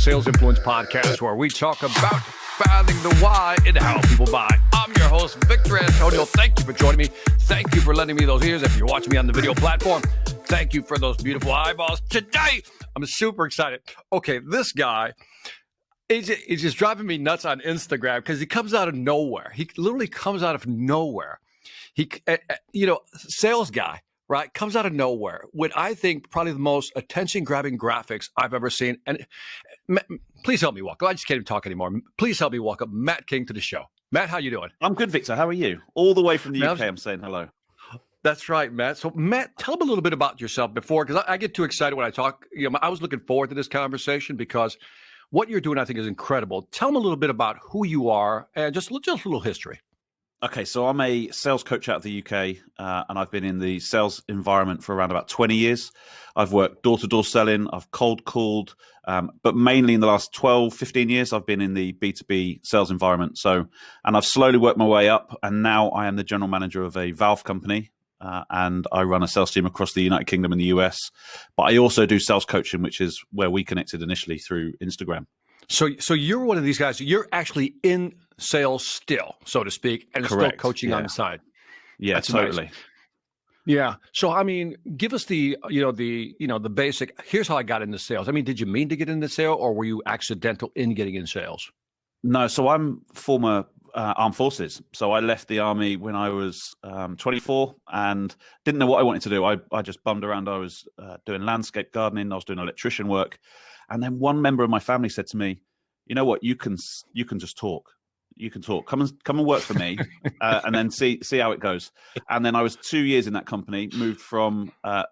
Sales Influence Podcast, where we talk about finding the why and how people buy. I'm your host, Victor Antonio. Thank you for joining me. Thank you for lending me those ears. If you're watching me on the video platform, thank you for those beautiful eyeballs. Today, I'm super excited. Okay, this guy is just driving me nuts on Instagram because he comes out of nowhere. He literally comes out of nowhere. Sales guy, right? Comes out of nowhere with, I think, probably the most attention-grabbing graphics I've ever seen. And please help me welcome. I just can't even talk anymore. Please help me welcome Matt King to the show. Matt, how you doing? I'm good, Victor. How are you? All the way from the UK, I'm saying hello. That's right, Matt. So, Matt, tell them a little bit about yourself before, because I get too excited when I talk. I was looking forward to this conversation because what you're doing, I think, is incredible. Tell them a little bit about who you are and just a little history. Okay, so I'm a sales coach out of the UK, and I've been in the sales environment for around about 20 years. I've worked door-to-door selling, I've cold called, but mainly in the last 12, 15 years, I've been in the B2B sales environment. And I've slowly worked my way up, and now I am the general manager of a valve company, and I run a sales team across the United Kingdom and the US. But I also do sales coaching, which is where we connected initially through Instagram. So you're one of these guys. You're actually in sales still, so to speak, and Correct. Still coaching on the side. Yeah, that's totally. Nice. Yeah. So I mean, give us the basic. Here's how I got into sales. I mean, did you mean to get into sales, or were you accidental in getting in sales? No. So I'm former armed forces. So I left the army when I was 24 and didn't know what I wanted to do. I just bummed around. I was doing landscape gardening. I was doing electrician work. And then one member of my family said to me, you know what, you can just talk. You can talk. Come and work for me, and then see how it goes. And then I was 2 years in that company, moved from a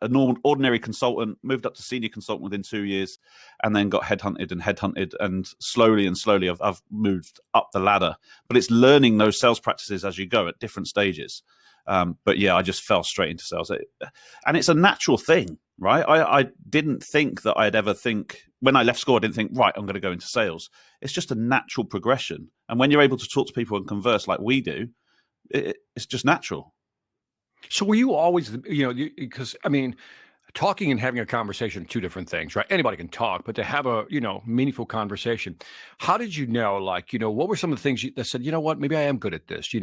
ordinary consultant, moved up to senior consultant within 2 years, and then got headhunted, and slowly I've moved up the ladder. But it's learning those sales practices as you go at different stages. But yeah, I just fell straight into sales, and it's a natural thing, right? I didn't think that I'd ever think. When I left school, I didn't think, right, I'm going to go into sales. It's just a natural progression. And when you're able to talk to people and converse like we do, it's just natural. So were you always, because I mean, talking and having a conversation are two different things, right? Anybody can talk, but to have a, meaningful conversation, how did you know, what were some of the things that said, you know what, maybe I am good at this?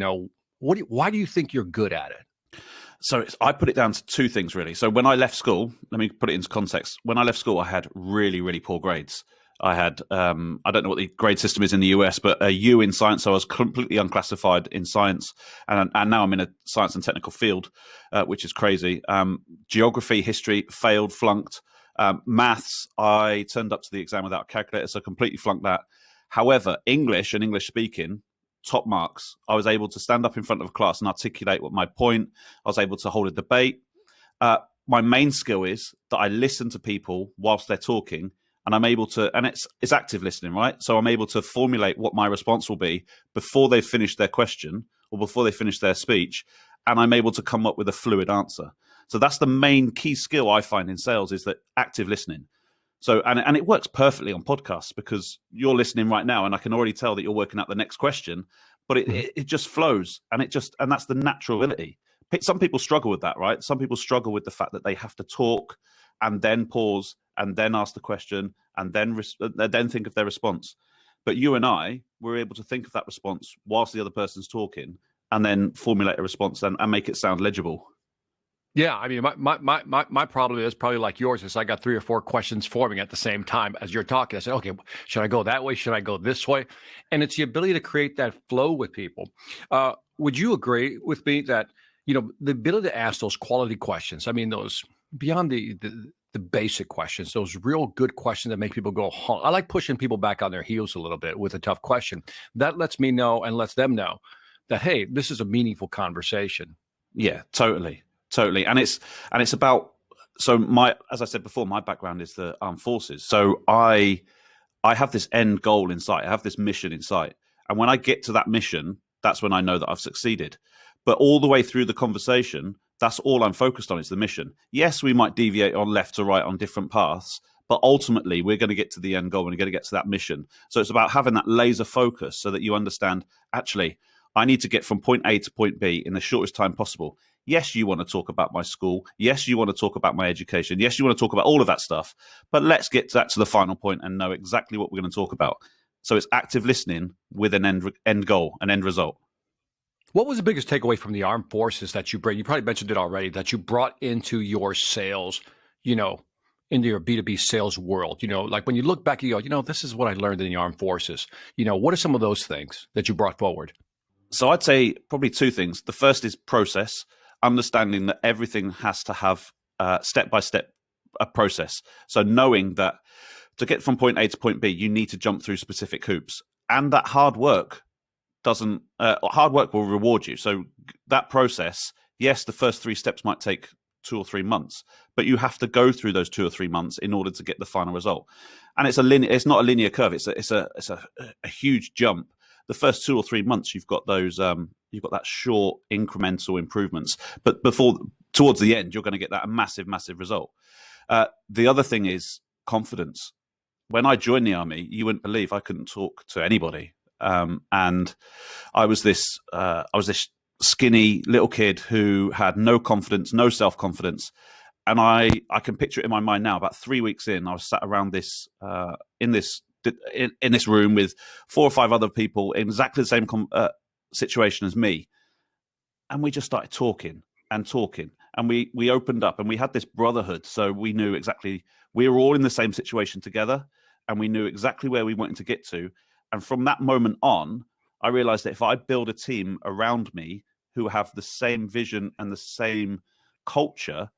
Why do you think you're good at it? So I put it down to two things, really. So when I left school, let me put it into context. When I left school, I had really, really poor grades. I had, I don't know what the grade system is in the US, but a U in science. So I was completely unclassified in science. And now I'm in a science and technical field, which is crazy. Geography, history, failed, flunked. Maths, I turned up to the exam without a calculator, so completely flunked that. However, English and English speaking, top marks. I was able to stand up in front of a class and articulate what my point. I was able to hold a debate. My main skill is that I listen to people whilst they're talking, and I'm able to, and it's active listening, right? So I'm able to formulate what my response will be before they've finished their question or before they finish their speech, and I'm able to come up with a fluid answer. So that's the main key skill I find in sales, is that active listening. So, and it works perfectly on podcasts because you're listening right now and I can already tell that you're working out the next question, but it just flows, and that's the naturality. Some people struggle with that, right? Some people struggle with the fact that they have to talk and then pause and then ask the question and then think of their response. But you and I were able to think of that response whilst the other person's talking and then formulate a response and make it sound legible. Yeah, I mean, my problem is probably like yours. Is I got 3 or 4 questions forming at the same time as you're talking. I said, okay, should I go that way? Should I go this way? And it's the ability to create that flow with people. Would you agree with me that, the ability to ask those quality questions, I mean, those beyond the basic questions, those real good questions that make people go, huh. I like pushing people back on their heels a little bit with a tough question. That lets me know and lets them know that, hey, this is a meaningful conversation. Yeah, totally. And it's about, as I said before, my background is the armed forces. So I have this end goal in sight. I have this mission in sight. And when I get to that mission, that's when I know that I've succeeded. But all the way through the conversation, that's all I'm focused on is the mission. Yes, we might deviate on left to right on different paths, but ultimately we're going to get to the end goal and we're going to get to that mission. So it's about having that laser focus so that you understand, actually, I need to get from point A to point B in the shortest time possible. Yes, you want to talk about my school. Yes, you want to talk about my education. Yes, you want to talk about all of that stuff. But let's get that to the final point and know exactly what we're going to talk about. So it's active listening with an end goal, an end result. What was the biggest takeaway from the armed forces that you bring? You probably mentioned it already, that you brought into your sales, into your B2B sales world. Like when you look back, you go, this is what I learned in the armed forces. What are some of those things that you brought forward? So I'd say probably two things. The first is process, understanding that everything has to have step-by-step a process. So knowing that to get from point A to point B, you need to jump through specific hoops, and that hard work will reward you. So that process, yes, the first 3 steps might take 2 or 3 months, but you have to go through those 2 or 3 months in order to get the final result. And it's not a linear curve. It's a huge jump. The first 2 or 3 months, you've got that short incremental improvements, but towards the end, you're going to get that massive result. The other thing is confidence. When I joined the army, you wouldn't believe I couldn't talk to anybody. And I was this skinny little kid who had no confidence, no self-confidence. And I can picture it in my mind now. About 3 weeks in, I was sat around in this room with 4 or 5 other people in exactly the same situation as me. And we just started talking. And we opened up and we had this brotherhood. So we knew exactly, we were all in the same situation together and we knew exactly where we wanted to get to. And from that moment on, I realized that if I build a team around me who have the same vision and the same culture,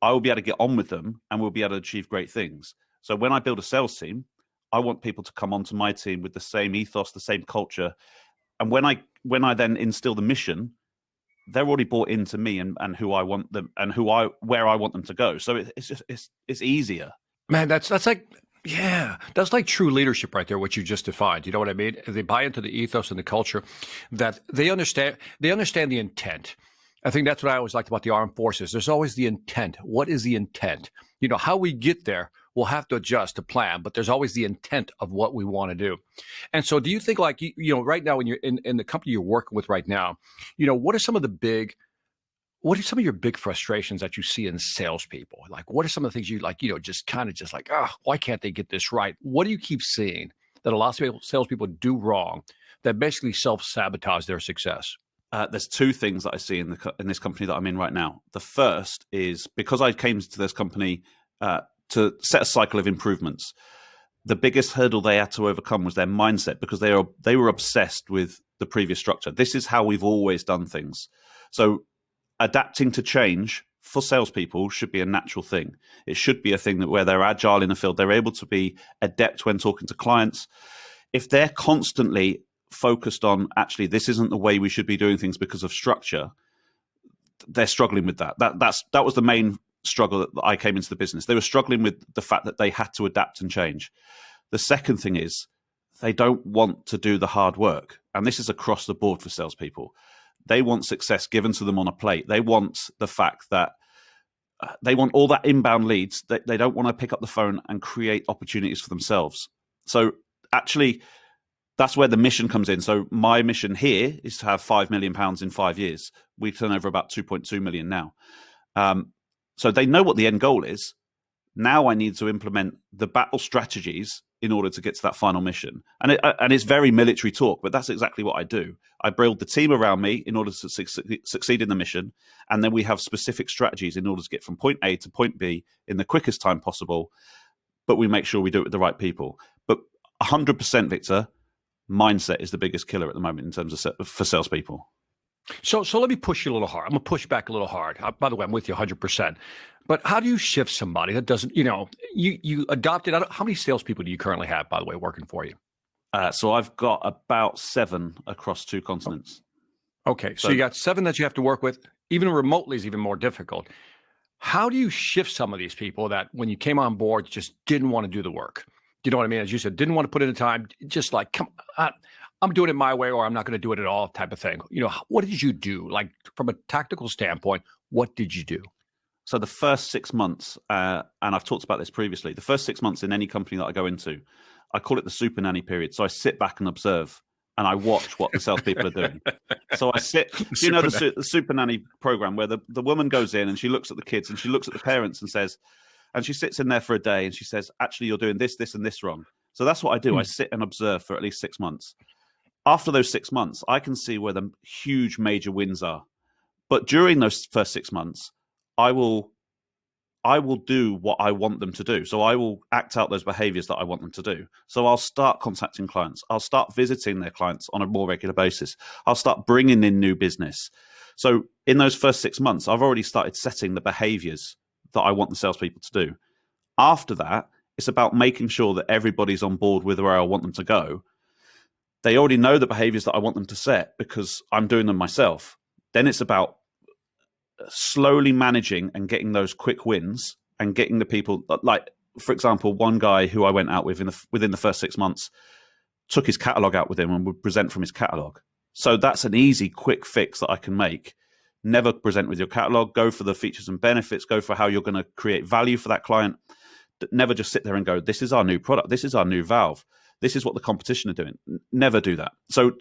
I will be able to get on with them and we'll be able to achieve great things. So when I build a sales team, I want people to come onto my team with the same ethos, the same culture. And when I then instill the mission, they're already bought into me and who I want them and where I want them to go. So it's easier. Man, that's like, yeah, that's like true leadership right there, what you just defined. You know what I mean? They buy into the ethos and the culture, that they understand the intent. I think that's what I always liked about the armed forces. There's always the intent. What is the intent? How we get there, we'll have to adjust the plan, but there's always the intent of what we want to do. And so do you think, like, right now when you're in the company you're working with right now, what are some of your big frustrations that you see in salespeople? Like, what are some of the things you like, just kind of just like, why can't they get this right? What do you keep seeing that a lot of salespeople do wrong that basically self-sabotage their success? There's 2 things that I see in this company that I'm in right now. The first is because I came to this company to set a cycle of improvements. The biggest hurdle they had to overcome was their mindset, because they were obsessed with the previous structure. This is how we've always done things. So adapting to change for salespeople should be a natural thing. It should be a thing where they're agile in the field. They're able to be adept when talking to clients. If they're constantly focused on, actually, this isn't the way we should be doing things because of structure, they're struggling with that. That was the main struggle that I came into the business. They were struggling with the fact that they had to adapt and change. The second thing is they don't want to do the hard work. And this is across the board for salespeople. They want success given to them on a plate. They want the fact that they want all that inbound leads. They don't want to pick up the phone and create opportunities for themselves. So actually, that's where the mission comes in. So my mission here is to have £5 million in 5 years. We turn over about 2.2 million now. So they know what the end goal is. Now I need to implement the battle strategies in order to get to that final mission. And it's very military talk, but that's exactly what I do. I build the team around me in order to succeed in the mission. And then we have specific strategies in order to get from point A to point B in the quickest time possible. But we make sure we do it with the right people. But 100%, Victor, mindset is the biggest killer at the moment in terms of for salespeople. So let me push you a little hard. I'm going to push back a little hard. By the way, I'm with you 100%. But how do you shift somebody that doesn't, you adopted, how many salespeople do you currently have, by the way, working for you? So I've got about 7 across 2 continents. Okay. So you got 7 that you have to work with. Even remotely is even more difficult. How do you shift some of these people that when you came on board, just didn't want to do the work? You know what I mean? As you said, didn't want to put in the time, just like, come on, I'm doing it my way or I'm not going to do it at all type of thing. What did you do? Like from a tactical standpoint, what did you do? So the first 6 months, and I've talked about this previously, the first 6 months in any company that I go into, I call it the super nanny period. So I sit back and observe. and I watch what the salespeople are doing. So I sit, do you know the Super Nanny program where the woman goes in and she looks at the kids and she looks at the parents and says, and she sits in there for a day and she says, actually, you're doing this, this, and this wrong. So that's what I do. I sit and observe for at least 6 months. After those 6 months, I can see where the huge major wins are. But during those first 6 months, I will do what I want them to do. So I will act out those behaviors that I want them to do. So I'll start contacting clients. I'll start visiting their clients on a more regular basis. I'll start bringing in new business. So in those first 6 months, I've already started setting the behaviors that I want the salespeople to do. After that, it's about making sure that everybody's on board with where I want them to go. They already know the behaviors that I want them to set because I'm doing them myself. Then it's about slowly managing and getting those quick wins and getting the people, like, for example, one guy who I went out with within the first 6 months took his catalog out with him and would present from his catalog. So that's an easy, quick fix that I can make. Never present with your catalog. Go for the features and benefits. Go for how you're going to create value for that client. Never just sit there and go, this is our new product. This is our new valve. This is what the competition are doing. Never do that. So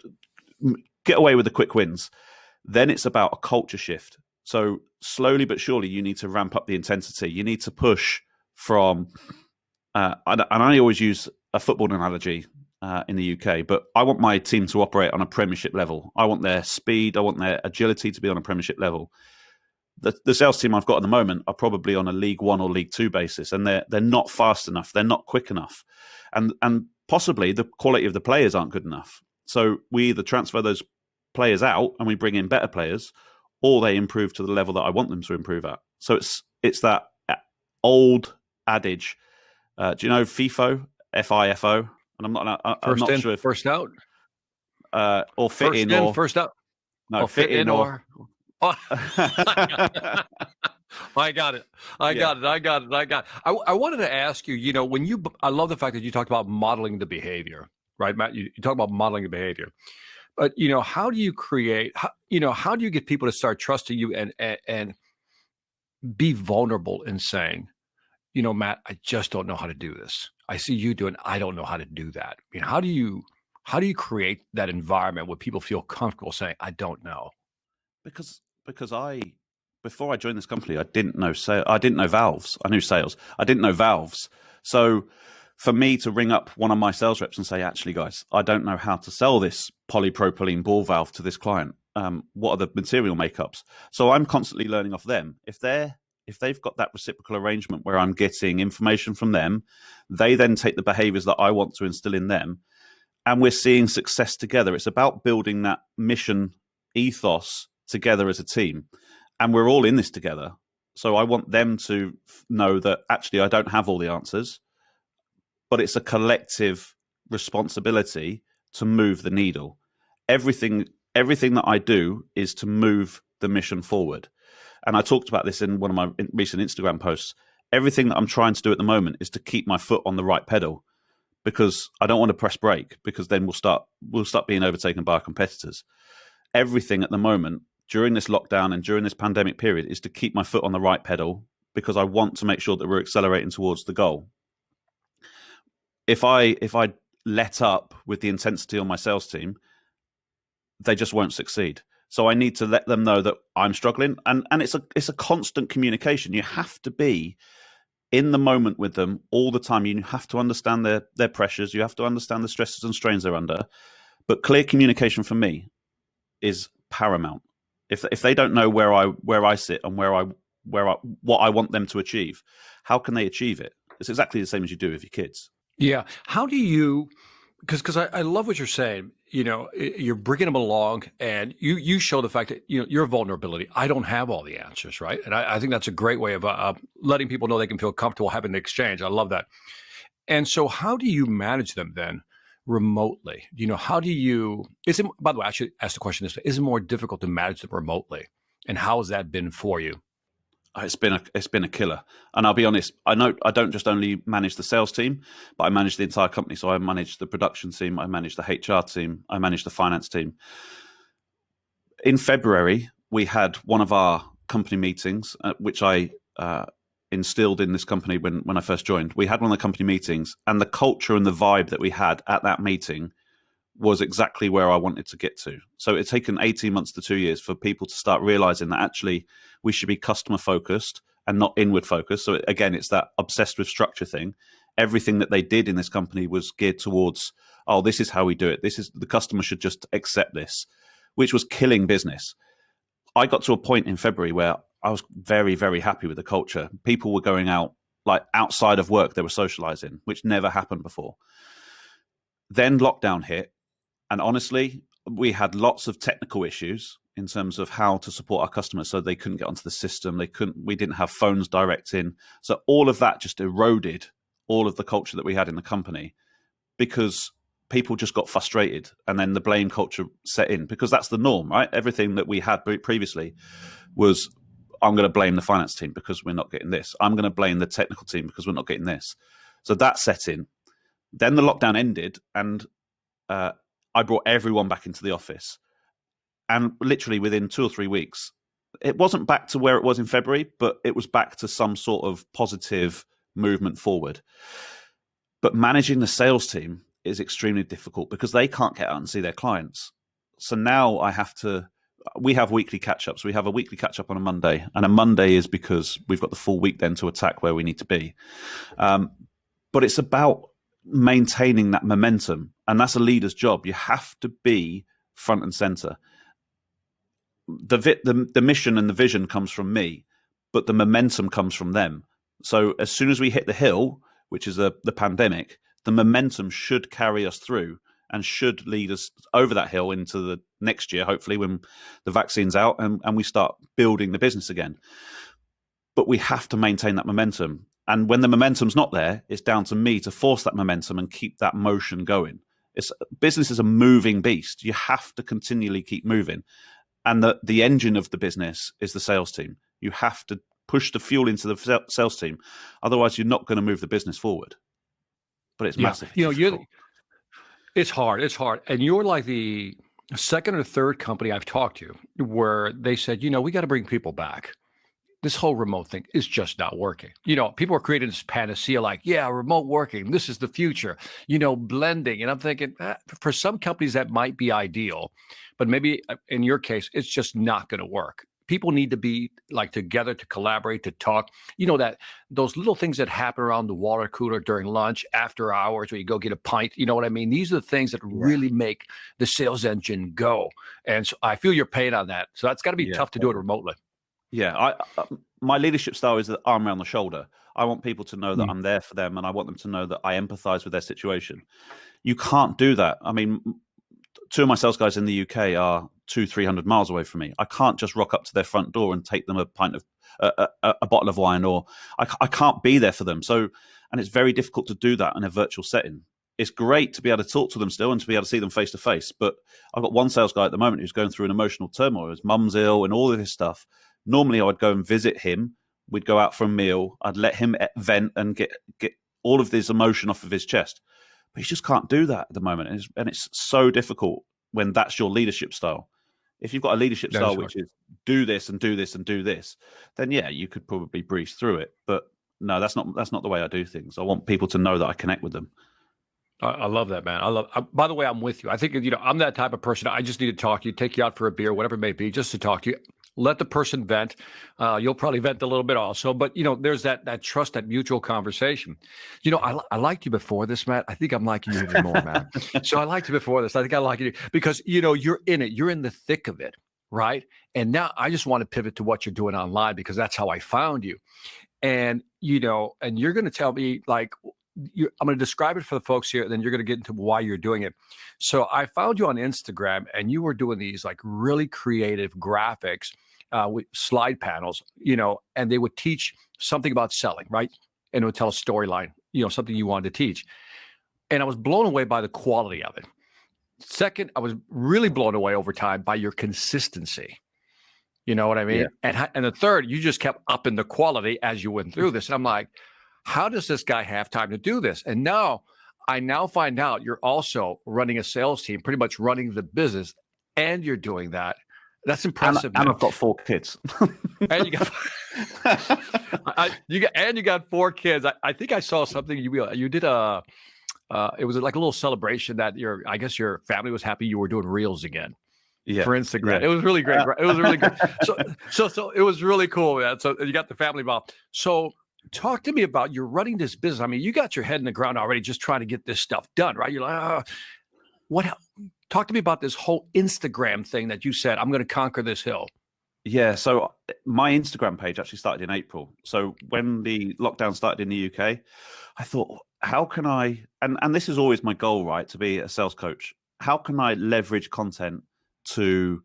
get away with the quick wins. Then it's about a culture shift. So slowly but surely, you need to ramp up the intensity. You need to push from, and I always use a football analogy in the UK, but I want my team to operate on a Premiership level. I want their speed. I want their agility to be on a Premiership level. The sales team I've got at the moment are probably on a League One or League Two basis, and they're not fast enough. They're not quick enough, and possibly the quality of the players aren't good enough. So we either transfer those players out and we bring in better players, or they improve to the level that I want them to improve at. So it's that old adage. Do you know FIFO? FIFO? And I'm not sure if first out, or fit first in, in, or first out. no, fit in or. Oh. I got it. I got it. I wanted to ask you, I love the fact that you talked about modeling the behavior, right, Matt? You talk about modeling the behavior. But, how do you create, how do you get people to start trusting you and be vulnerable in saying, Matt, I just don't know how to do this. I see you doing, I don't know how to do that. I mean, how do you create that environment where people feel comfortable saying, I don't know? Because before I joined this company, I didn't know valves. I knew sales. I didn't know valves. So for me to ring up one of my sales reps and say, actually, guys, I don't know how to sell this polypropylene ball valve to this client. What are the material makeups? So I'm constantly learning off them. If they've got that reciprocal arrangement where I'm getting information from them, they then take the behaviors that I want to instill in them, and we're seeing success together. It's about building that mission ethos together as a team, and we're all in this together. So I want them to know that actually I don't have all the answers, but it's a collective responsibility to move the needle. Everything that I do is to move the mission forward. And I talked about this in one of my recent Instagram posts. Everything that I'm trying to do at the moment is to keep my foot on the right pedal, because I don't want to press brake, because then we'll start being overtaken by our competitors. Everything at the moment during this lockdown and during this pandemic period is to keep my foot on the right pedal, because I want to make sure that we're accelerating towards the goal. If I let up with the intensity on my sales team, they just won't succeed. So I need to let them know that I'm struggling, and it's a constant communication. You have to be in the moment with them all the time. You have to understand their pressures. You have to understand the stresses and strains they're under. But clear communication for me is paramount. If they don't know where I sit and what I want them to achieve, how can they achieve it? It's exactly the same as you do with your kids. Yeah. How do you? Because I love what you're saying. You're bringing them along, and you show the fact that your vulnerability. I don't have all the answers, right? And I think that's a great way of letting people know they can feel comfortable having the exchange. I love that. And so, how do you manage them then remotely? How do you? By the way, I should ask the question this way: is it more difficult to manage them remotely, and how has that been for you? It's been a killer, and I'll be honest. I don't just only manage the sales team, but I manage the entire company. So I manage the production team, I manage the HR team, I manage the finance team. In February, we had one of our company meetings, which I instilled in this company when I first joined. We had one of the company meetings, and the culture and the vibe that we had at that meeting was exactly where I wanted to get to. So it's taken 18 months to 2 years for people to start realizing that actually we should be customer focused and not inward focused. So again, it's that obsessed with structure thing. Everything that they did in this company was geared towards, oh, this is how we do it. This is the customer should just accept this, which was killing business. I got to a point in February where I was very, very happy with the culture. People were going out, like outside of work, they were socializing, which never happened before. Then lockdown hit. And honestly, we had lots of technical issues in terms of how to support our customers. So they couldn't get onto the system. We didn't have phones direct in. So all of that just eroded all of the culture that we had in the company because people just got frustrated, and then the blame culture set in because that's the norm, right? Everything that we had previously was, I'm going to blame the finance team because we're not getting this. I'm going to blame the technical team because we're not getting this. So that set in. Then the lockdown ended, and I brought everyone back into the office. And literally within 2 or 3 weeks, it wasn't back to where it was in February, but it was back to some sort of positive movement forward. But managing the sales team is extremely difficult because they can't get out and see their clients. So now we have weekly catch-ups. We have a weekly catch-up on a Monday, and a Monday is because we've got the full week then to attack where we need to be. But it's about maintaining that momentum, and that's a leader's job. You have to be front and center. The mission and the vision comes from me, but the momentum comes from them. So as soon as we hit the hill, which is the pandemic, the momentum should carry us through and should lead us over that hill into the next year, hopefully when the vaccine's out and we start building the business again. But we have to maintain that momentum. And when the momentum's not there, it's down to me to force that momentum and keep that motion going. Business is a moving beast. You have to continually keep moving. And the engine of the business is the sales team. You have to push the fuel into the sales team. Otherwise, you're not going to move the business forward. But it's massive. It's hard. It's hard. And you're like the second or third company I've talked to where they said, we got to bring people back. This whole remote thing is just not working. People are creating this panacea like, remote working. This is the future, blending. And I'm thinking for some companies that might be ideal, but maybe in your case, it's just not going to work. People need to be like together to collaborate, to talk. That those little things that happen around the water cooler during lunch, after hours, where you go get a pint. You know what I mean? These are the things that really make the sales engine go. And so I feel your pain on that. So that's got to be tough to do it remotely. Yeah, my leadership style is the arm around the shoulder. I want people to know that I'm there for them, and I want them to know that I empathize with their situation. You can't do that. I mean, 2 of my sales guys in the UK are 200-300 miles away from me. I can't just rock up to their front door and take them a pint of a bottle of wine, or I can't be there for them. So, and it's very difficult to do that in a virtual setting. It's great to be able to talk to them still and to be able to see them face to face. But I've got one sales guy at the moment who's going through an emotional turmoil. His mum's ill and all of this stuff. Normally, I would go and visit him. We'd go out for a meal. I'd let him vent and get all of this emotion off of his chest. But he just can't do that at the moment. And it's so difficult when that's your leadership style. If you've got a leadership style which is do this and do this and do this, then you could probably breeze through it. But no, that's not the way I do things. I want people to know that I connect with them. I love that, man. By the way, I'm with you. I think, I'm that type of person. I just need to talk to you, take you out for a beer, whatever it may be, just to talk to you. Let the person vent. You'll probably vent a little bit also, but there's that trust, that mutual conversation. I liked you before this, Matt. I think I'm liking you even more, man. So I liked you before this. I think I like you because, you're in it. You're in the thick of it, right? And now I just want to pivot to what you're doing online because that's how I found you. And, and you're going to tell me like, I'm going to describe it for the folks here, and then you're going to get into why you're doing it. So I found you on Instagram, and you were doing these like really creative graphics with slide panels, and they would teach something about selling, right? And it would tell a storyline, something you wanted to teach. And I was blown away by the quality of it. Second, I was really blown away over time by your consistency. You know what I mean? Yeah. And the third, you just kept upping the quality as you went through this. And I'm like, how does this guy have time to do this? And I now find out you're also running a sales team, pretty much running the business, and you're doing that. That's impressive. And I've got 4 kids. And you got 4 kids. I think I saw something you did it was like a little celebration that I guess your family was happy you were doing reels again for Instagram. Yeah. It was really great. It was really good. So it was really cool, man. So you got the family involved. So talk to me about you're running this business. I mean, you got your head in the ground already, just trying to get this stuff done, right? You're like, talk to me about this whole Instagram thing that you said, I'm going to conquer this hill. Yeah, so my Instagram page actually started in April. So when the lockdown started in the UK, I thought, how can I, and this is always my goal, right, to be a sales coach. How can I leverage content to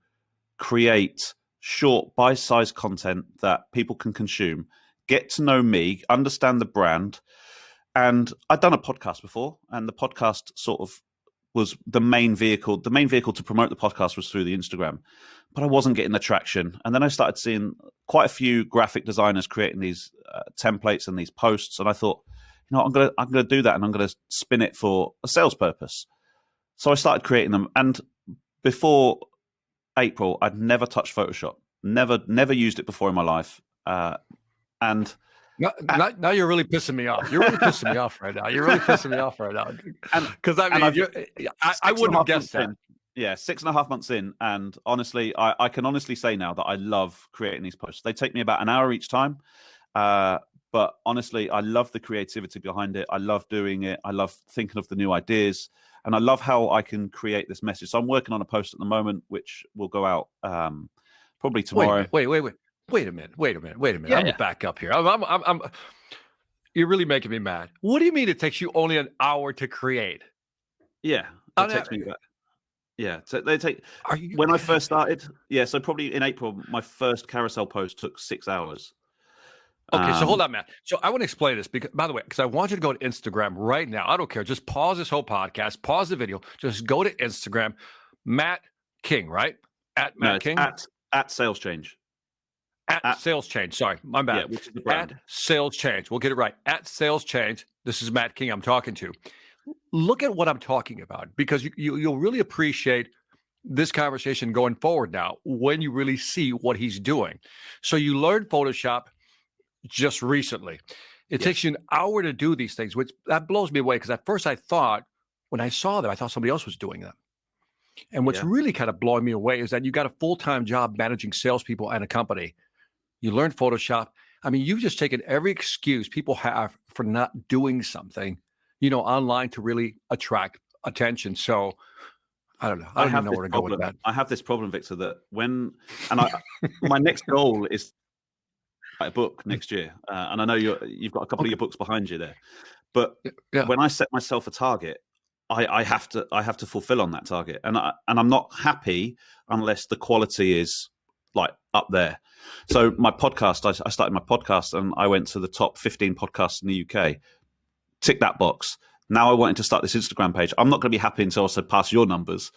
create short, bite-sized content that people can consume, get to know me, understand the brand? And I'd done a podcast before, and the podcast sort of was the main vehicle. The main vehicle to promote the podcast was through the Instagram, but I wasn't getting the traction. And then I started seeing quite a few graphic designers creating these templates and these posts. And I thought, I'm gonna do that, and I'm gonna spin it for a sales purpose. So I started creating them. And before April, I'd never touched Photoshop, never used it before in my life. And now you're really pissing me off. You're really pissing me off right now. You're really pissing me off right now. Because I mean, I wouldn't have guessed that. Yeah, 6.5 months in, and honestly, I can honestly say now that I love creating these posts. They take me about an hour each time, but honestly, I love the creativity behind it. I love doing it. I love thinking of the new ideas, and I love how I can create this message. So I'm working on a post at the moment, which will go out probably tomorrow. Wait a minute. Yeah, I'm back up here. You're really making me mad. What do you mean it takes you only an hour to create? Yeah, it takes me back. Yeah, so they take. When I first started, so probably in April, my first carousel post took 6 hours. Okay, so hold on, Matt. So I want to explain this because, by the way, because I want you to go to Instagram right now. I don't care. Just pause this whole podcast, pause the video. Just go to Instagram, Matt King, right? At Matt King. At Sales Change. At Sales Change. Sorry, my bad. Yeah, which is the brand. At Sales Change. We'll get it right. At Sales Change. This is Matt King I'm talking to. Look at what I'm talking about, because you'll really appreciate this conversation going forward now when you really see what he's doing. So you learned Photoshop just recently. It takes you an hour to do these things, which that blows me away, because at first I thought, when I saw them, I thought somebody else was doing them. And what's really kind of blowing me away is that you got a full-time job managing salespeople and a company. You learned Photoshop. I mean, you've just taken every excuse people have for not doing something, online to really attract attention. So I don't know. I don't even know where to go with that. I have this problem, Victor, that my next goal is to write a book next year. And I know you've got a couple of your books behind you there, but when I set myself a target, I have to fulfill on that target. And I'm not happy unless the quality is like up there. So my podcast, I started my podcast and I went to the top 15 podcasts in the UK. Tick that box. Now I wanted to start this Instagram page. I'm not going to be happy until I surpass your numbers.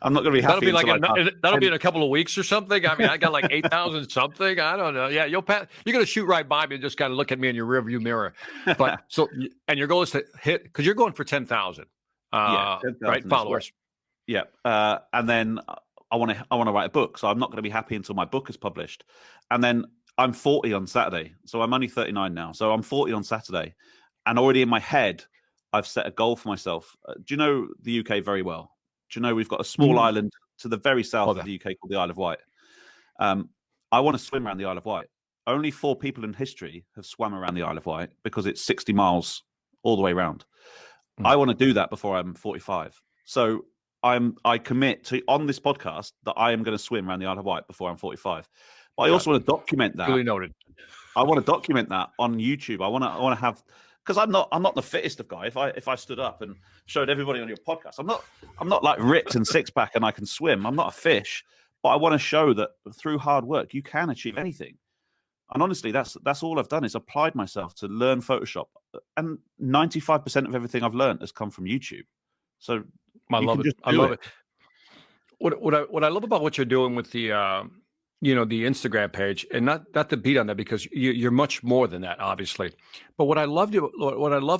I'm not going to be happy. That'll be in a couple of weeks or something. I mean, I got like 8,000 something. I don't know. Yeah, you're going to shoot right by me and just kind of look at me in your rearview mirror. But and your goal is to hit, because you're going for 10,000, 10,000 right, followers. Yeah, and then I want to write a book. So I'm not going to be happy until my book is published. And then I'm 40 on Saturday. So I'm only 39 now. So I'm 40 on Saturday. And already in my head, I've set a goal for myself. Do you know the UK very well? Do you know we've got a small island to the very south of the UK called the Isle of Wight? I want to swim around the Isle of Wight. Only 4 people in history have swum around the Isle of Wight because it's 60 miles all the way around. I want to do that before I'm 45. So I commit to, on this podcast, that I am going to swim around the Isle of Wight before I'm 45. But I also want to document that. Really noted. I want to document that on YouTube. I want to have, because I'm not the fittest of guy. If I stood up and showed everybody on your podcast, I'm not like ripped and six pack and I can swim. I'm not a fish, but I want to show that through hard work you can achieve anything. And honestly, that's all I've done is applied myself to learn Photoshop, and 95% of everything I've learned has come from YouTube. So I love it. I love it. What I love about what you're doing with the the Instagram page, and not to beat on that, because you're much more than that, obviously. But what I love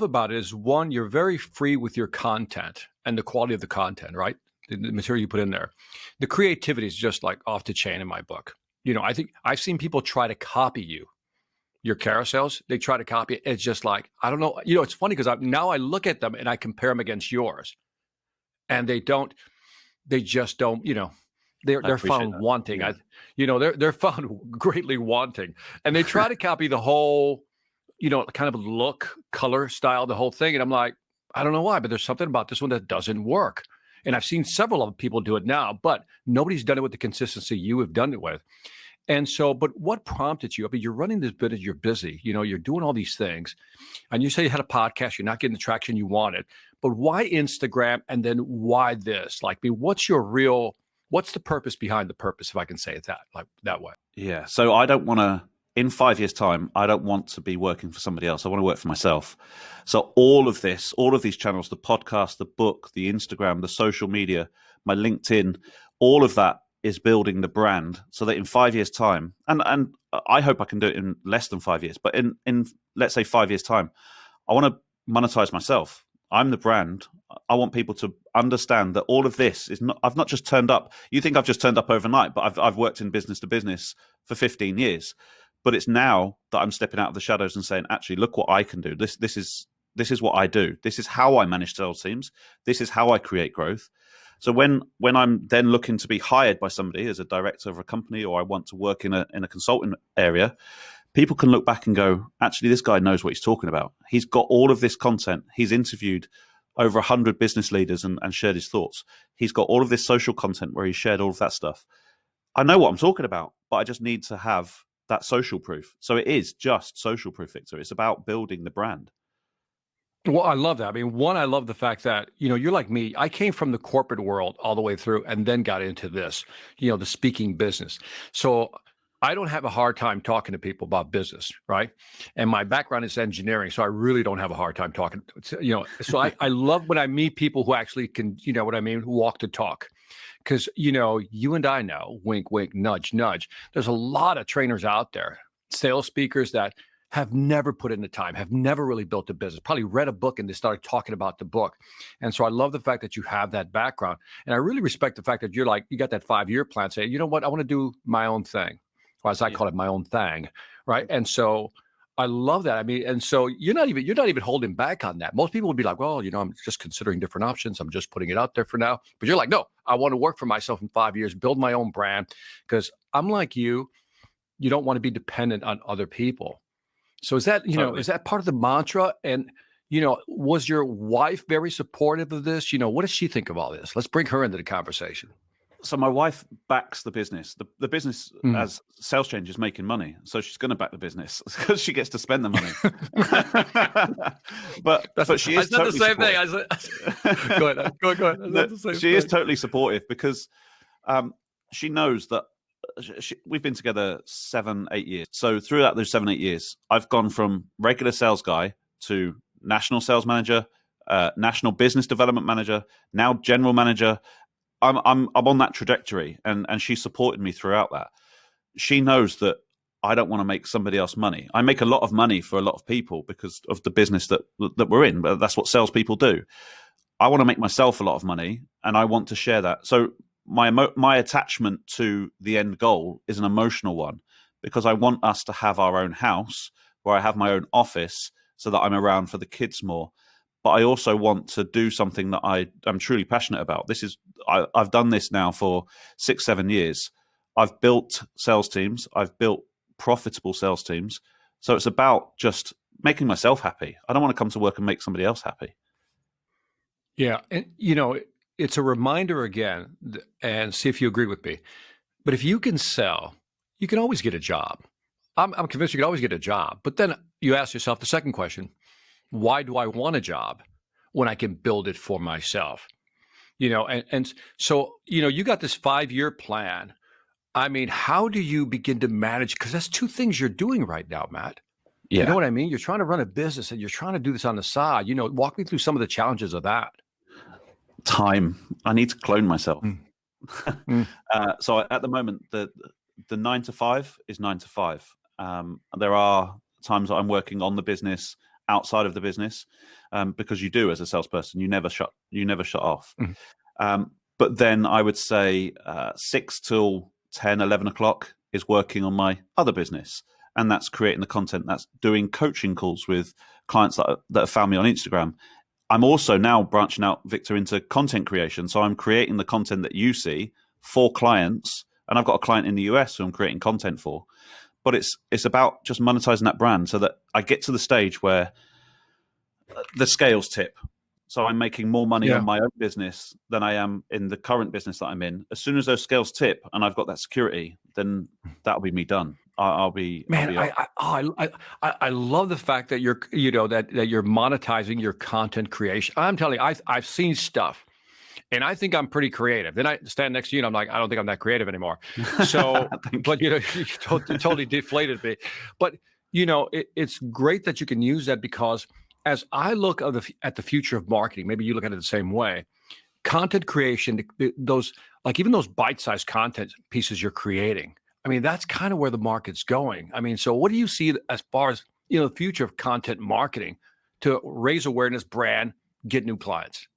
about it is, one, you're very free with your content and the quality of the content, right? The material you put in there. The creativity is just like off the chain in my book. I think I've seen people try to copy you, your carousels, they try to copy it. It's just like, I don't know. It's funny because now I look at them and I compare them against yours, and they just don't, they're found that. wanting. Yeah. They're found greatly wanting, and they try to copy the whole, kind of look, color, style, the whole thing. And I'm like, I don't know why, but there's something about this one that doesn't work. And I've seen several other people do it now, but nobody's done it with the consistency you have done it with. And so, but what prompted you? I mean, you're running this business, you're busy, you're doing all these things. And you say you had a podcast, you're not getting the traction you wanted. But why Instagram? And then why this? Like, I mean, what's the purpose behind the purpose, if I can say it that way? Yeah. So I don't want to, in 5 years' time, I don't want to be working for somebody else. I want to work for myself. So all of these channels, the podcast, the book, the Instagram, the social media, my LinkedIn, all of that is building the brand so that in 5 years' time, and I hope I can do it in less than 5 years, but in let's say 5 years' time, I want to monetize myself. I'm the brand. I want people to understand that all of this is not, I've not just turned up. You think I've just turned up overnight, but I've worked in business to business for 15 years. But it's now that I'm stepping out of the shadows and saying, actually, look what I can do. This is what I do. This is how I manage sales teams. This is how I create growth. So when I'm then looking to be hired by somebody as a director of a company, or I want to work in a consulting area, people can look back and go, actually, this guy knows what he's talking about. He's got all of this content. He's interviewed over 100 business leaders and shared his thoughts. He's got all of this social content where he shared all of that stuff. I know what I'm talking about, but I just need to have that social proof. So it is just social proof, Victor. It's about building the brand. Well, I love that. I mean, one, I love the fact that, you're like me. I came from the corporate world all the way through and then got into this, the speaking business. So I don't have a hard time talking to people about business, right? And my background is engineering, so I really don't have a hard time talking. So I love when I meet people who actually can, walk the talk. Because, you and I know, wink, wink, nudge, nudge, there's a lot of trainers out there, sales speakers that have never put in the time, have never really built a business, probably read a book and they started talking about the book. And so I love the fact that you have that background. And I really respect the fact that you got that 5-year plan, say, you know what, I want to do my own thing, or as I call it, my own thing, right? And so I love that. I mean, and so you're not even holding back on that. Most people would be like, well, I'm just considering different options. I'm just putting it out there for now. But you're like, no, I want to work for myself in 5 years, build my own brand, because I'm like you don't want to be dependent on other people. So is that, Totally. is that part of the mantra? And, was your wife very supportive of this? What does she think of all this? Let's bring her into the conversation. So my wife backs the business. The business, as sales change, is making money. So she's going to back the business because she gets to spend the money. but she is totally the same thing. Go ahead. She is totally supportive because she knows that we've been together 7-8 years. So throughout those 7-8 years, I've gone from regular sales guy to national sales manager, national business development manager, now general manager. I'm on that trajectory, and she supported me throughout that. She knows that I don't want to make somebody else money. I make a lot of money for a lot of people because of the business that we're in, but that's what salespeople do. I want to make myself a lot of money, and I want to share that. So my attachment to the end goal is an emotional one, because I want us to have our own house where I have my own office so that I'm around for the kids more. But I also want to do something that I'm truly passionate about. I've done this now for 6-7 years. I've built sales teams. I've built profitable sales teams. So it's about just making myself happy. I don't want to come to work and make somebody else happy. Yeah. And, it's a reminder again, and see if you agree with me. But if you can sell, you can always get a job. I'm convinced you can always get a job. But then you ask yourself the second question: why do I want a job when I can build it for myself? And so, you got this 5-year plan. I mean, how do you begin to manage? Because that's two things you're doing right now, Matt. Yeah. You know what I mean? You're trying to run a business and you're trying to do this on the side. Walk me through some of the challenges of that. Time. I need to clone myself. So at the moment, the 9 to 5 is 9 to 5. There are times that I'm working on the business, outside of the business, because you do as a salesperson, you never shut off. But then I would say 6 till 10, 11 o'clock is working on my other business. and that's creating the content. That's doing coaching calls with clients that have found me on Instagram. I'm also now branching out, Victor, into content creation. So I'm creating the content that you see for clients, and I've got a client in the US who I'm creating content for. But it's about just monetizing that brand so that I get to the stage where the scales tip. So I'm making more money on my own business than I am in the current business that I'm in. As soon as those scales tip and I've got that security, then that'll be me done. I'll be I love the fact that you're that you're monetizing your content creation. I'm telling you, I've seen stuff, and I think I'm pretty creative. Then I stand next to you, and I'm like, I don't think I'm that creative anymore. So, but you totally deflated me. But it's great that you can use that, because as I look at the future of marketing, maybe you look at it the same way. Content creation, those even those bite-sized content pieces you're creating. I mean, that's kind of where the market's going. I mean, so what do you see as far as, the future of content marketing to raise awareness, brand, get new clients?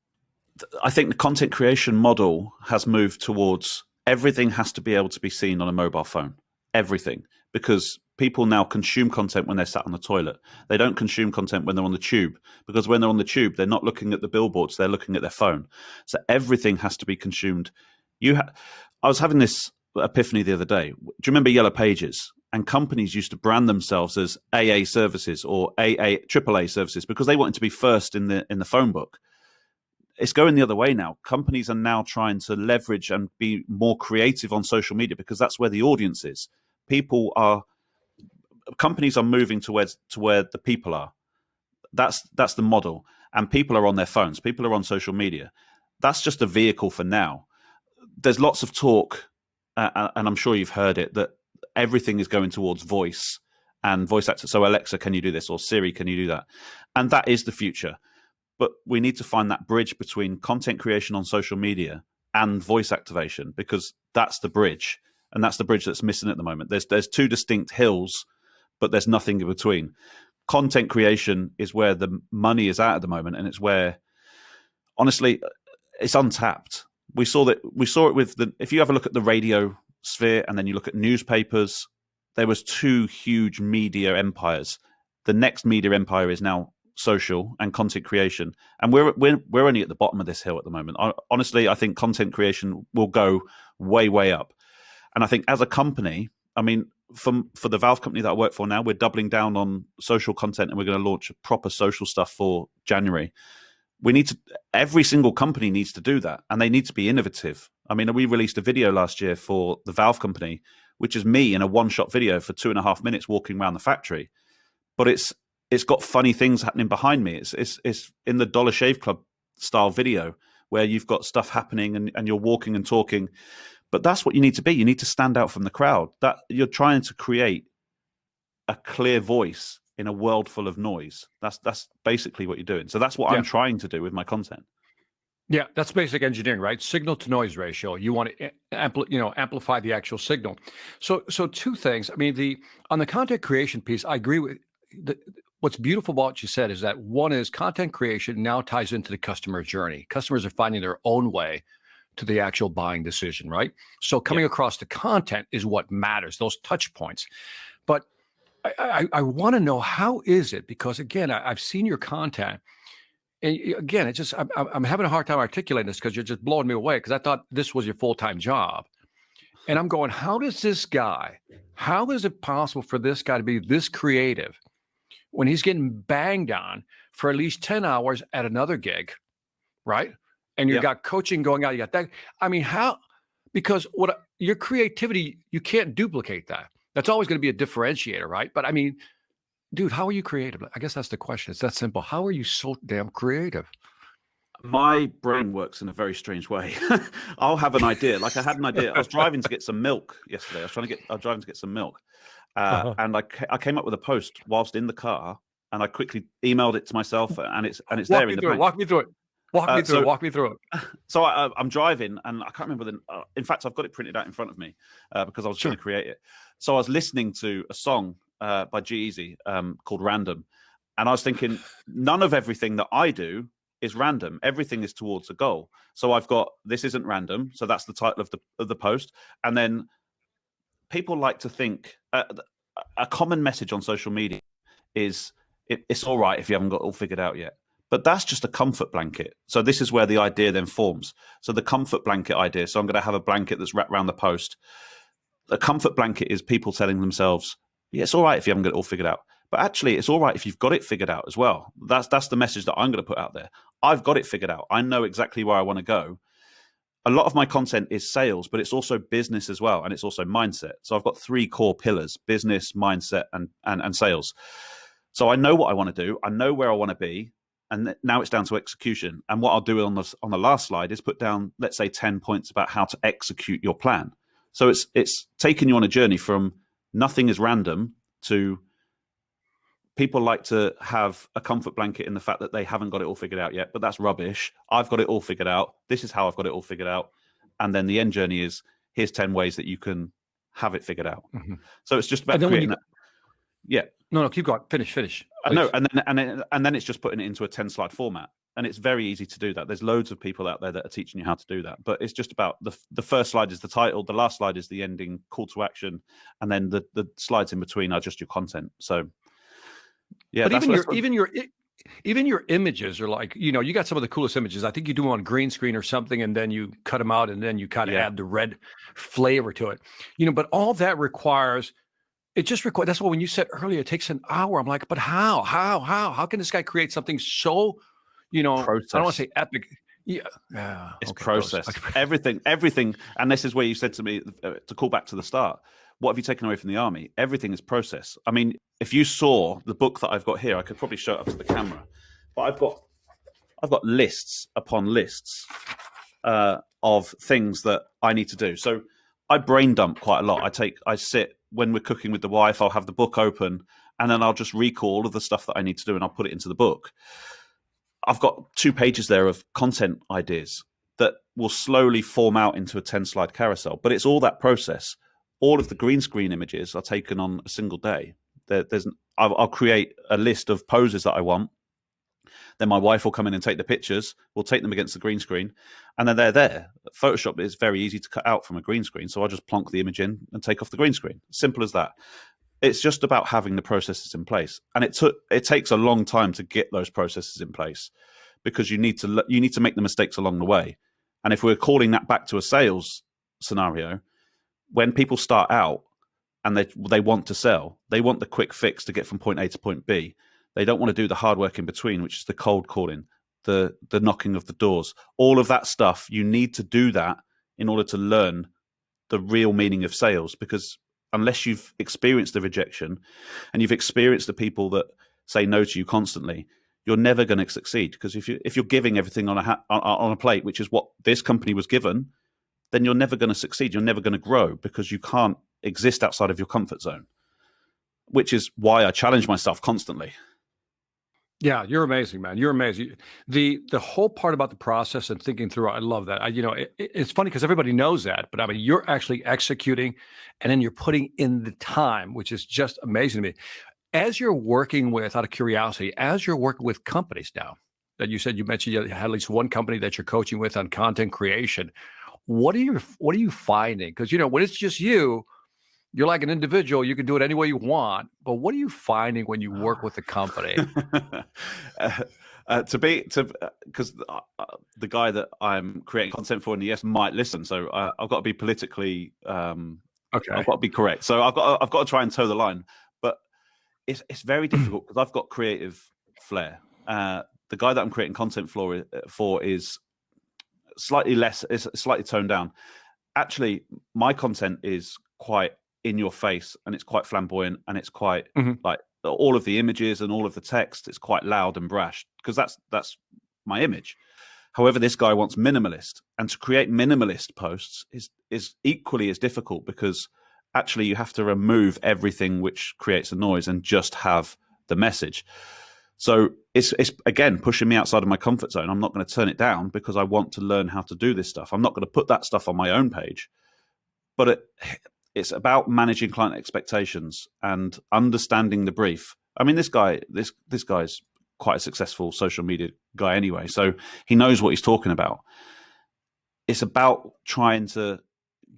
I think the content creation model has moved towards everything has to be able to be seen on a mobile phone. Everything. Because people now consume content when they're sat on the toilet. They don't consume content when they're on the tube, because when they're on the tube, they're not looking at the billboards, they're looking at their phone. So everything has to be consumed. I was having this epiphany the other day. Do you remember Yellow Pages? And companies used to brand themselves as AA services or AAA services because they wanted to be first in the phone book. It's going the other way now. Companies are now trying to leverage and be more creative on social media because that's where the audience is. Companies are moving to where the people are. That's the model. And people are on their phones. People are on social media. That's just a vehicle for now. There's lots of talk, and I'm sure you've heard it, that everything is going towards voice and voice actor. So Alexa, can you do this? Or Siri, can you do that? And that is the future. But we need to find that bridge between content creation on social media and voice activation, because that's the bridge. And that's the bridge that's missing at the moment. There's two distinct hills, but there's nothing in between. Content creation is where the money is at the moment, and it's where, honestly, it's untapped. We saw it with if you have a look at the radio sphere and then you look at newspapers, there was two huge media empires. The next media empire is now social and content creation, and we're only at the bottom of this hill at the moment. Honestly, I think content creation will go way up, and I think as a company, I mean, for the Valve company that I work for now, we're doubling down on social content, and we're going to launch proper social stuff for January. Every single company needs to do that, and they need to be innovative. I mean, we released a video last year for the Valve company, which is me in a one-shot video for 2.5 minutes walking around the factory. But it's got funny things happening behind me. It's in the Dollar Shave Club style video where you've got stuff happening and you're walking and talking. But that's what you need to be. You need to stand out from the crowd. That you're trying to create a clear voice in a world full of noise. That's basically what you're doing. So that's what I'm trying to do with my content. Yeah, that's basic engineering, right? Signal to noise ratio. You want to amplify the actual signal. So two things. I mean, on the content creation piece, I agree with what's beautiful about what you said is that one is content creation now ties into the customer journey. Customers are finding their own way to the actual buying decision, right? So coming across the content is what matters, those touch points. But I want to know, how is it? Because again, I've seen your content, and again, it's just I'm having a hard time articulating this because you're just blowing me away, because I thought this was your full-time job. And I'm going, how is it possible for this guy to be this creative when he's getting banged on for at least 10 hours at another gig, right? And you got coaching going on, you got that. I mean, how? Because your creativity, you can't duplicate that. That's always going to be a differentiator, right? But I mean, dude, how are you creative? I guess that's the question. It's that simple. How are you so damn creative? My brain works in a very strange way. I'll have an idea. Like I had an idea. I was driving to get some milk yesterday. I was driving to get some milk. And I came up with a post whilst in the car, and I quickly emailed it to myself, and it's there in the bank. Walk me through it. Walk me through it. So I'm driving, and I can't remember in fact, I've got it printed out in front of me because I was going to create it. So I was listening to a song by G-Eazy called Random, and I was thinking, none of everything that I do is random. Everything is towards a goal. So I've got This Isn't Random. So that's the title of the post. And then people like to think a common message on social media is it's all right if you haven't got it all figured out yet. But that's just a comfort blanket. So this is where the idea then forms. So the comfort blanket idea. So I'm going to have a blanket that's wrapped around the post. A comfort blanket is people telling themselves, yeah, it's all right if you haven't got it all figured out. But actually, it's all right if you've got it figured out as well. That's the message that I'm going to put out there. I've got it figured out. I know exactly where I want to go. A lot of my content is sales, but it's also business as well. And it's also mindset. So I've got 3 core pillars: business, mindset, and sales. So I know what I want to do. I know where I want to be. And now it's down to execution. And what I'll do on the last slide is put down, let's say, 10 points about how to execute your plan. So it's taking you on a journey from nothing is random to people like to have a comfort blanket in the fact that they haven't got it all figured out yet, but that's rubbish. I've got it all figured out. This is how I've got it all figured out. And then the end journey is, here's 10 ways that you can have it figured out. Mm-hmm. So it's just about creating that. Yeah. No, keep going. Finish. No, and then it's just putting it into a 10-slide format. And it's very easy to do that. There's loads of people out there that are teaching you how to do that. But it's just about the first slide is the title, the last slide is the ending call to action, and then the slides in between are just your content. So yeah, but even your images are like, you got some of the coolest images. I think you do them on green screen or something, and then you cut them out, and then you kind of add the red flavor to it. But all that requires. That's why when you said earlier, it takes an hour. I'm like, but how? How can this guy create something so, process. I don't want to say epic. Yeah. It's process. Everything. And this is where you said to me, to call back to the start, what have you taken away from the army? Everything is process. I mean, if you saw the book that I've got here, I could probably show it up to the camera, but I've got lists upon lists of things that I need to do. So I brain dump quite a lot. I sit when we're cooking with the wife, I'll have the book open, and then I'll just recall all of the stuff that I need to do, and I'll put it into the book. I've got 2 pages there of content ideas that will slowly form out into a 10-slide carousel. But it's all that process. All of the green screen images are taken on a single day. I'll create a list of poses that I want. Then my wife will come in and take the pictures. We'll take them against the green screen, and then they're there. Photoshop is very easy to cut out from a green screen, so I'll just plonk the image in and take off the green screen. Simple as that. It's just about having the processes in place, and it takes a long time to get those processes in place because you need to make the mistakes along the way. And if we're calling that back to a sales scenario, when people start out and they want to sell, they want the quick fix to get from point A to point B. They don't want to do the hard work in between, which is the cold calling, the knocking of the doors, all of that stuff. You need to do that in order to learn the real meaning of sales, because unless you've experienced the rejection and you've experienced the people that say no to you constantly, you're never going to succeed. Because if you're giving everything on a plate, which is what this company was given, then you're never going to succeed. You're never going to grow because you can't exist outside of your comfort zone, which is why I challenge myself constantly. Yeah, you're amazing, man. You're amazing. The whole part about the process and thinking through, I love that. It's funny because everybody knows that, but I mean, you're actually executing, and then you're putting in the time, which is just amazing to me. As you're working with, out of curiosity, as you're working with companies now, that you mentioned you had at least one company that you're coaching with on content creation. What are you finding? Because when it's just you're like an individual, you can do it any way you want. But what are you finding when you work with a company? Because the guy that I'm creating content for in the US might listen, so I've got to be politically okay. I've got to be correct. So I've got to try and toe the line. But it's very difficult because I've got creative flair. The guy that I'm creating content for is slightly toned down. Actually, my content is quite in your face, and it's quite flamboyant, and it's quite like all of the images and all of the text. It's quite loud and brash because that's my image. However, this guy wants minimalist, and to create minimalist posts is equally as difficult because actually you have to remove everything which creates a noise and just have the message. So it's again pushing me outside of my comfort zone. I'm not going to turn it down because I want to learn how to do this stuff. I'm not going to put that stuff on my own page, but it's about managing client expectations and understanding the brief. I mean, this guy's quite a successful social media guy anyway, so he knows what he's talking about. It's about trying to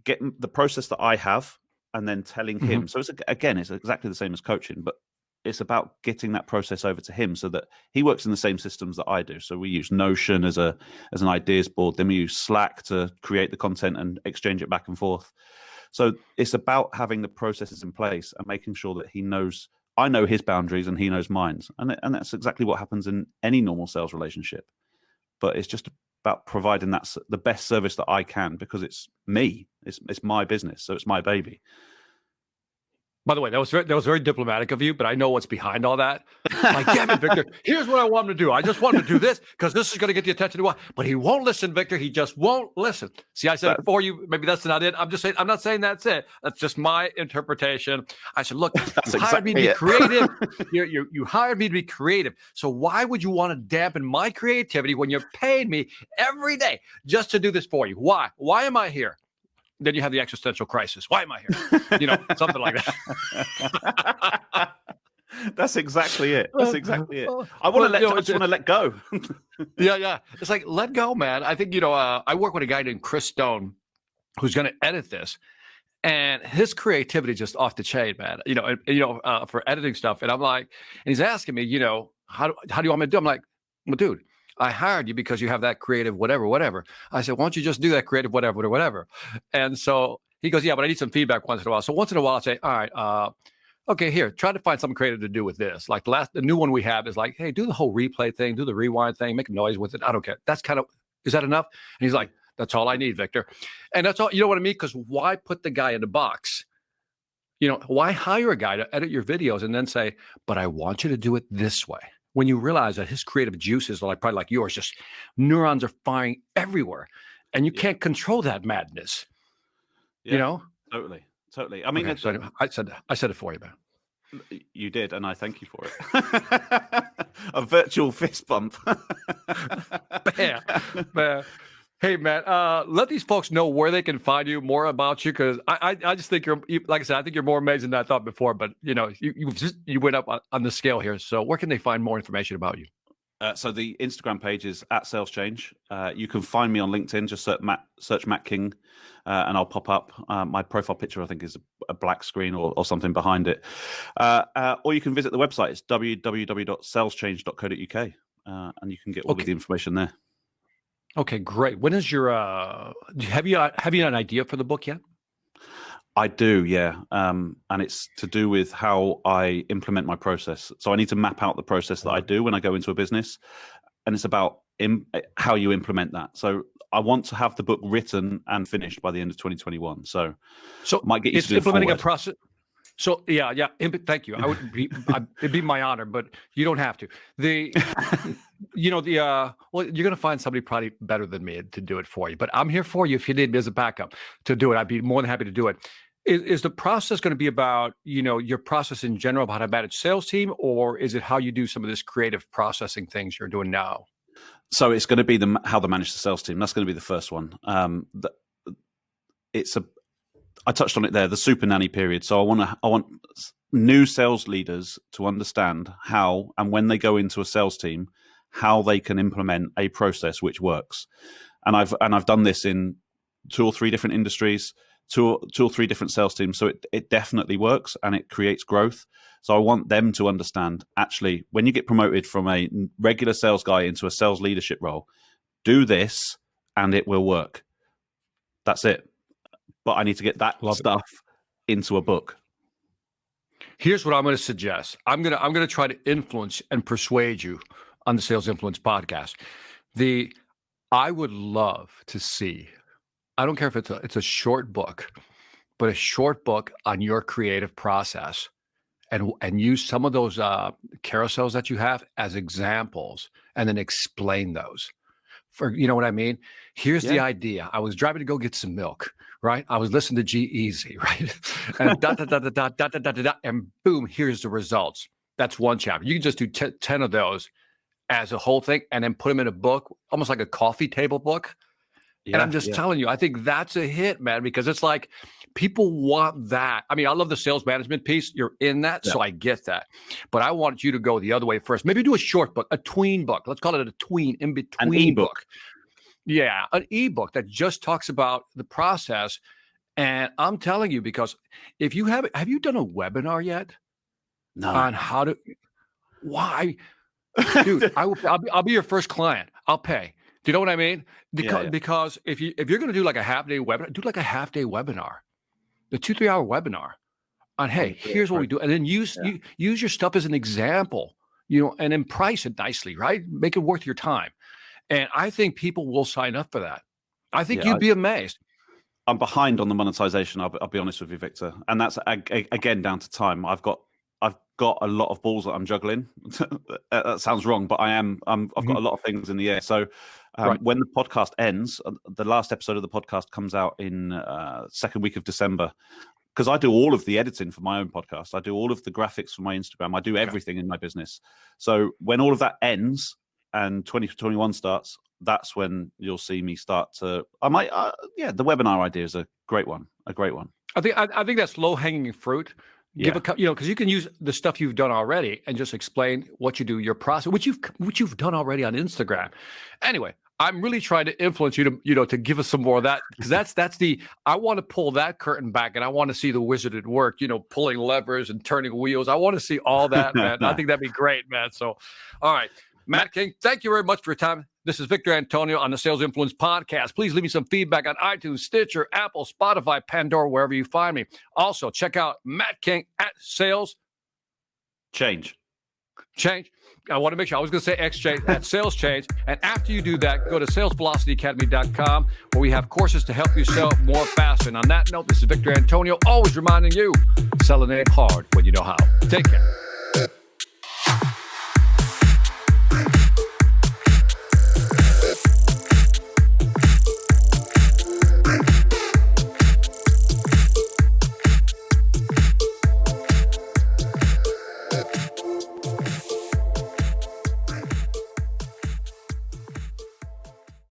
get the process that I have and then telling him. So it's exactly the same as coaching, but it's about getting that process over to him so that he works in the same systems that I do. So we use Notion as an ideas board. Then we use Slack to create the content and exchange it back and forth. So it's about having the processes in place and making sure that I know his boundaries and he knows mine. And that's exactly what happens in any normal sales relationship. But it's just about providing the best service that I can, because it's me. It's my business. So it's my baby. By the way, that was very diplomatic of you, but I know what's behind all that. Like, damn it, Victor, here's what I want him to do. I just want him to do this because this is going to get the attention of what. But he won't listen, Victor. He just won't listen. See, I said it for you. Maybe that's not it. I'm not saying that's it. That's just my interpretation. I said, look, you hired me to be creative. You hired me to be creative. So why would you want to dampen my creativity when you're paying me every day just to do this for you? Why? Why am I here? Then you have the existential crisis. Why am I here? Something like that. That's exactly it. I just want to let go. Yeah. It's like, let go, man. I think, I work with a guy named Chris Stone who's going to edit this, and his creativity is just off the chain, man, for editing stuff. And I'm like, and he's asking me, how do you want me to do? I'm like, well, dude, I hired you because you have that creative whatever. I said, why don't you just do that creative whatever? And so he goes, yeah, but I need some feedback once in a while. So once in a while, I'll say, all right, okay, here, try to find something creative to do with this. Like the new one we have is like, hey, do the whole replay thing, do the rewind thing, make a noise with it. I don't care. Is that enough? And he's like, that's all I need, Victor. And that's all, you know what I mean? Because why put the guy in the box? Why hire a guy to edit your videos and then say, but I want you to do it this way? When you realize that his creative juices are probably like yours, just neurons are firing everywhere, and you can't control that madness. Totally. I mean, okay, so I said it for you, man. You did, and I thank you for it. A virtual fist bump. Man. Hey, man, let these folks know where they can find you, more about you, because I just think like I said, I think you're more amazing than I thought before, but, you went up on the scale here. So where can they find more information about you? So the Instagram page is @SalesChange. You can find me on LinkedIn, just search Matt King, and I'll pop up. My profile picture, I think, is a black screen or something behind it. Or you can visit the website. It's www.saleschange.co.uk, and you can get all of the information there. Okay, great. When is your have you an idea for the book yet? I do, yeah. And it's to do with how I implement my process. So I need to map out the process that I do when I go into a business, and it's about how you implement that. So I want to have the book written and finished by the end of 2021. So might get you to do implementing a process. So yeah. Thank you. It'd be my honor, but you don't have to. Well, you're going to find somebody probably better than me to do it for you. But I'm here for you if you need me as a backup to do it. I'd be more than happy to do it. Is the process going to be about your process in general, about how to manage sales team, or is it how you do some of this creative processing things you're doing now? So it's going to be how to manage the sales team. That's going to be the first one. I touched on it there, the super nanny period. So I want new sales leaders to understand how, and when they go into a sales team, how they can implement a process which works. And I've done this in 2 or 3 different industries, two or three different sales teams. So it definitely works, and it creates growth. So I want them to understand, actually, when you get promoted from a regular sales guy into a sales leadership role, do and it will work. That's it. But I need to get that stuff into a book. Here's what I'm going to suggest. I'm going to try to influence and persuade you on the Sales Influence podcast. I would love to see, I don't care if it's a short book, but a short book on your creative process, and use some of those carousels that you have as examples, and then explain those. You know what I mean? Here's the idea. I was driving to go get some milk, right? I was listening to G-Eazy, right? And and boom, here's the results. That's one chapter. You can just do 10 of those as a whole thing, and then put them in a book, almost like a coffee table book. And I'm just telling you, I think that's a hit, man, because it's like people want that. I mean, I love the sales management piece. You're in that, so I get that. But I want you to go the other way first. Maybe do a short book, a tween book. Let's call it a tween, in between book. Yeah, an ebook that just talks about the process And I'm telling you, because if you have you done a webinar yet No. on how to, why, dude, I'll be your first client. I'll pay. Do you know what I mean? Because if you're going to do like a half day webinar, do like a half day webinar, the 2-3 hour webinar on, hey, here's what we do. And then use your stuff as an example, and then price it nicely, right? Make it worth your time. And I think people will sign up for that. I think you'd be amazed. I'm behind on the monetization. I'll be honest with you, Victor, and that's again down to time. I've got a lot of balls that I'm juggling. That sounds wrong, but I've got a lot of things in the air. So when the podcast ends, the last episode of the podcast comes out in second week of December, because I do all of the editing for my own podcast. I do all of the graphics for my Instagram. I do everything in my business. So when all of that ends and 2021 starts, that's when you'll see me start to. I might, the webinar idea is a great one. A great one. I think that's low hanging fruit. Give because you can use the stuff you've done already and just explain what you do, your process, which you've done already on Instagram. Anyway, I'm really trying to influence you to to give us some more of that, because that's I want to pull that curtain back, and I want to see the wizard at work. Pulling levers and turning wheels. I want to see all that, man. I think that'd be great, man. So, all right. Matt King, thank you very much for your time. This is Victor Antonio on the Sales Influence Podcast. Please leave me some feedback on iTunes, Stitcher, Apple, Spotify, Pandora, wherever you find me. Also, check out Matt King at Sales Change. I want to make sure. I was going to say Exchange at Sales Change. And after you do that, go to salesvelocityacademy.com, where we have courses to help you sell more faster. And on that note, this is Victor Antonio, always reminding you, selling ain't hard when you know how. Take care.